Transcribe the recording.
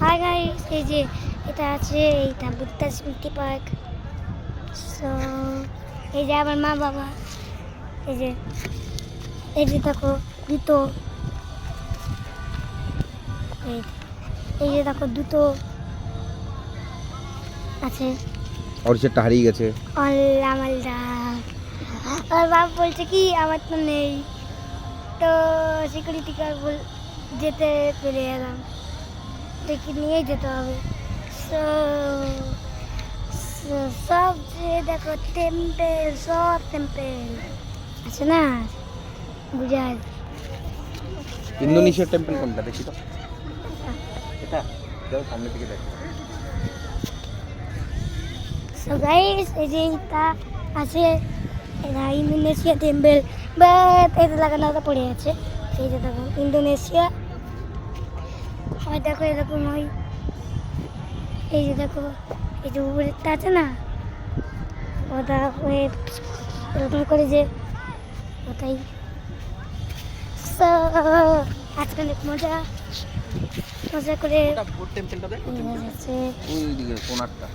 Hi guys, এই যে এটা আছে এইটা বুদ্ধা স্মৃতি পার্ক। সো এই যে আমার মা বাবা, এই যে দেখো দুটো, এই যে দেখো দুটো আছে। অরিজিৎটা হারিয়ে গেছে। আল্লাহ মাল্লা, আর বাপ বলছে কি আমার তো নেই, তো সিকিউরিটি গার্ড যেতে পেরে গেলাম, দেখি নিয়ে যেতে হবে। সো সব যে দেখো টেম্পেল, সব টেম্পেল আছে না, গুজরাট। ইন্দোনেশিয়ার টেম্পল কোনটা দেখি তো? এটা যাও সামনে থেকে দেখো। সো গাইস, এই যে এটা আছে, এটা ইন্দোনেশিয়া টেম্পল, বাট এটা লাগানো পড়ে আছে। এই যে দেখো ইন্দোনেশিয়া, আর দেখো এরকম হয়। এই যে দেখো এই যে উপরেরটা আছে না, ওটা হয়ে এরকম করে যে ওটাই। সো আজকে অনেক মজা মজা করে ওটা কোন টেম্পলটা দেখ? নিয়ে যাচ্ছে। ওই দিকে কোনারটা।